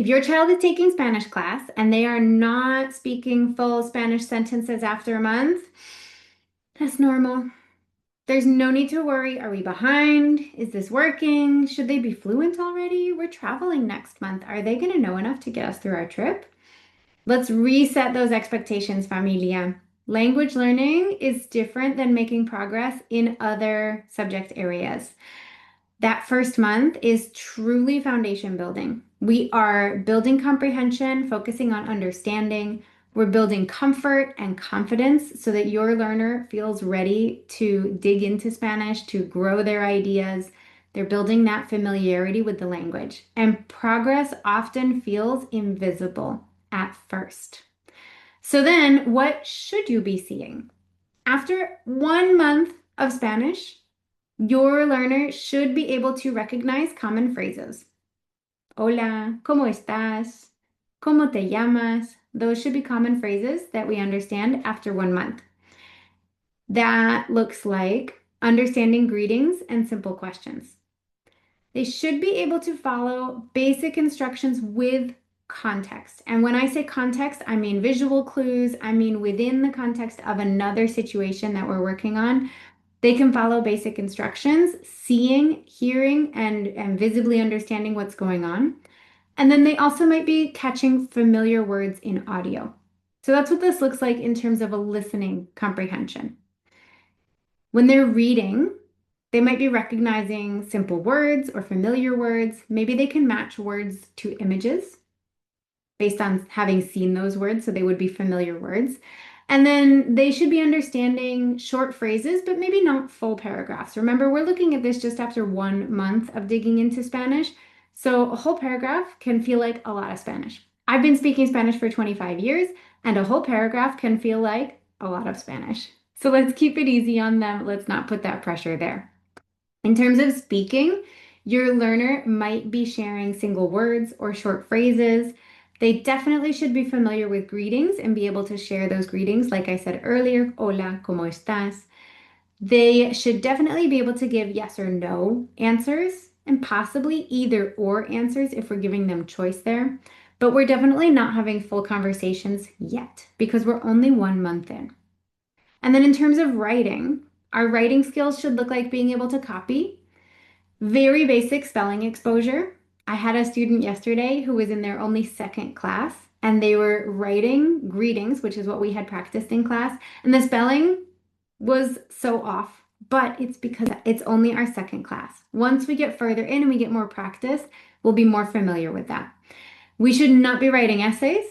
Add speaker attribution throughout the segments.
Speaker 1: If your child is taking Spanish class and they are not speaking full Spanish sentences after a month, that's normal. There's no need to worry. Are we behind? Is this working? Should they be fluent already? We're traveling next month. Are they going to know enough to get us through our trip? Let's reset those expectations, familia. Language learning is different than making progress in other subject areas. That first month is truly foundation building. We are building comprehension, focusing on understanding. We're building comfort and confidence so that your learner feels ready to dig into Spanish, to grow their ideas. They're building that familiarity with the language. And progress often feels invisible at first. So then, what should you be seeing? After 1 month of Spanish, your learner should be able to recognize common phrases. Hola, ¿cómo estás? ¿Cómo te llamas? Those should be common phrases that we understand after 1 month. That looks like understanding greetings and simple questions. They should be able to follow basic instructions with context. And when I say context, I mean visual clues. I mean within the context of another situation that we're working on. They can follow basic instructions, seeing, hearing, and visibly understanding what's going on. And then they also might be catching familiar words in audio. So that's what this looks like in terms of a listening comprehension. When they're reading, they might be recognizing simple words or familiar words. Maybe they can match words to images based on having seen those words, so they would be familiar words. And then they should be understanding short phrases, but maybe not full paragraphs. Remember, we're looking at this just after 1 month of digging into Spanish. So a whole paragraph can feel like a lot of Spanish. I've been speaking Spanish for 25 years, and a whole paragraph can feel like a lot of Spanish. So let's keep it easy on them. Let's not put that pressure there. In terms of speaking, your learner might be sharing single words or short phrases. They definitely should be familiar with greetings and be able to share those greetings, like I said earlier, hola, ¿cómo estás? They should definitely be able to give yes or no answers and possibly either or answers if we're giving them choice there. But we're definitely not having full conversations yet because we're only 1 month in. And then in terms of writing, our writing skills should look like being able to copy, very basic spelling exposure. I had a student yesterday who was in their only second class and they were writing greetings, which is what we had practiced in class, and the spelling was so off, but it's because it's only our second class. Once we get further in and we get more practice, we'll be more familiar with that. We should not be writing essays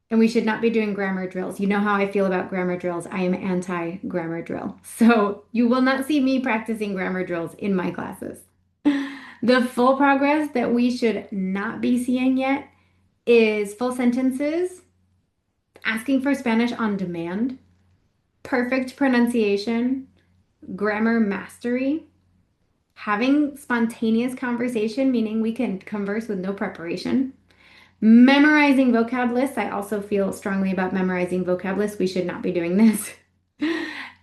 Speaker 1: and we should not be doing grammar drills. You know how I feel about grammar drills. I am anti-grammar drill. So you will not see me practicing grammar drills in my classes. The full progress that we should not be seeing yet is full sentences, asking for Spanish on demand, perfect pronunciation, grammar mastery, having spontaneous conversation, meaning we can converse with no preparation. Memorizing vocab lists. I also feel strongly about memorizing vocab lists. We should not be doing this.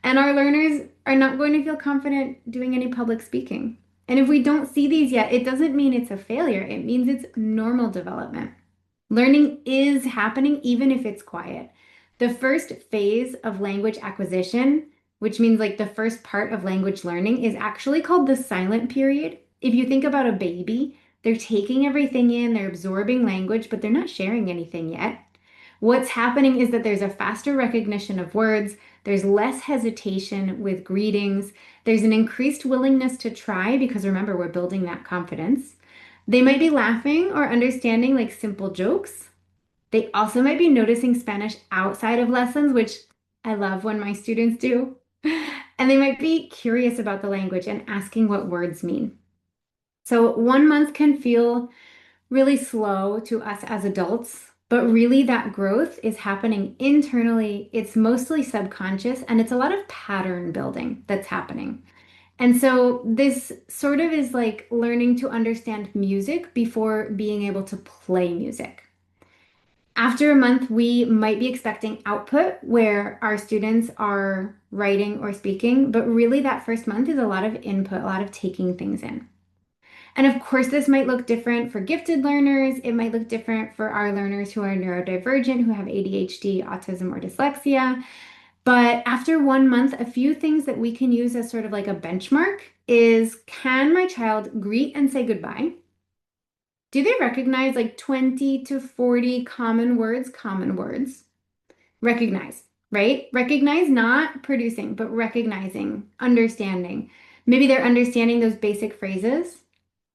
Speaker 1: And our learners are not going to feel confident doing any public speaking. And if we don't see these yet, it doesn't mean it's a failure. It means it's normal development. Learning is happening even if it's quiet. The first phase of language acquisition, which means like the first part of language learning, is actually called the silent period. If you think about a baby, they're taking everything in, they're absorbing language, but they're not sharing anything yet. What's happening is that there's a faster recognition of words, there's less hesitation with greetings, there's an increased willingness to try because remember, we're building that confidence. They might be laughing or understanding like simple jokes. They also might be noticing Spanish outside of lessons, which I love when my students do. And they might be curious about the language and asking what words mean. So 1 month can feel really slow to us as adults, but really that growth is happening internally. It's mostly subconscious and it's a lot of pattern building that's happening. And so this sort of is like learning to understand music before being able to play music. After a month, we might be expecting output where our students are writing or speaking, but really that first month is a lot of input, a lot of taking things in. And of course, this might look different for gifted learners. It might look different for our learners who are neurodivergent, who have ADHD, autism, or dyslexia. But after 1 month, a few things that we can use as sort of like a benchmark is, can my child greet and say goodbye? Do they recognize like 20 to 40 common words? Common words. Recognize, right? Recognize, not producing, but recognizing, understanding. Maybe they're understanding those basic phrases,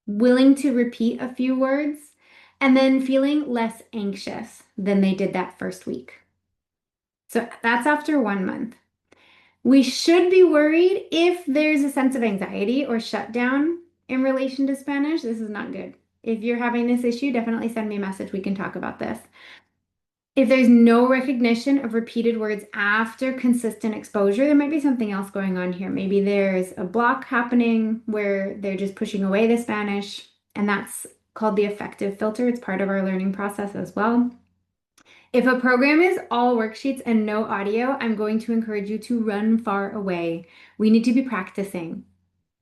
Speaker 1: willing to repeat a few words, and then feeling less anxious than they did that first week. So that's after 1 month. We should be worried if there's a sense of anxiety or shutdown in relation to Spanish. This is not good. If you're having this issue, definitely send me a message. We can talk about this. If there's no recognition of repeated words after consistent exposure, there might be something else going on here. Maybe there's a block happening where they're just pushing away the Spanish, and that's called the affective filter. It's part of our learning process as well. If a program is all worksheets and no audio, I'm going to encourage you to run far away. We need to be practicing,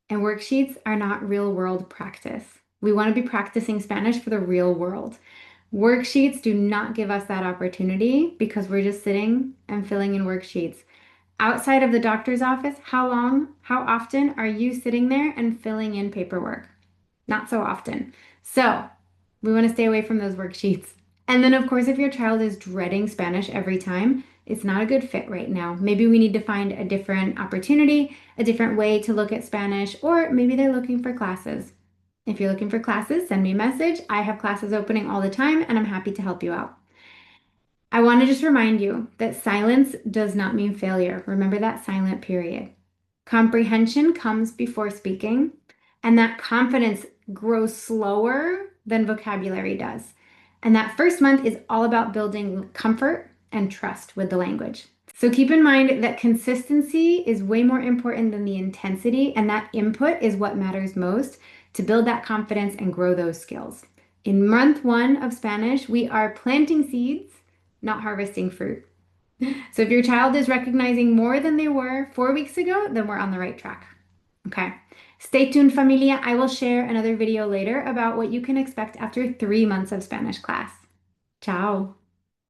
Speaker 1: and worksheets are not real world practice. We want to be practicing Spanish for the real world. Worksheets do not give us that opportunity because we're just sitting and filling in worksheets. Outside of the doctor's office, how often are you sitting there and filling in paperwork? Not so often. So we want to stay away from those worksheets. And then, of course, if your child is dreading Spanish every time, it's not a good fit right now. Maybe we need to find a different opportunity, a different way to look at Spanish, or maybe they're looking for classes. If you're looking for classes, send me a message. I have classes opening all the time, and I'm happy to help you out. I want to just remind you that silence does not mean failure. Remember that silent period. Comprehension comes before speaking, and that confidence grows slower than vocabulary does. And that first month is all about building comfort and trust with the language. So keep in mind that consistency is way more important than the intensity, and that input is what matters most to build that confidence and grow those skills. In month 1 of Spanish, we are planting seeds, not harvesting fruit. So if your child is recognizing more than they were 4 weeks ago, then we're on the right track. Okay. Stay tuned, familia. I will share another video later about what you can expect after 3 months of Spanish class. Ciao.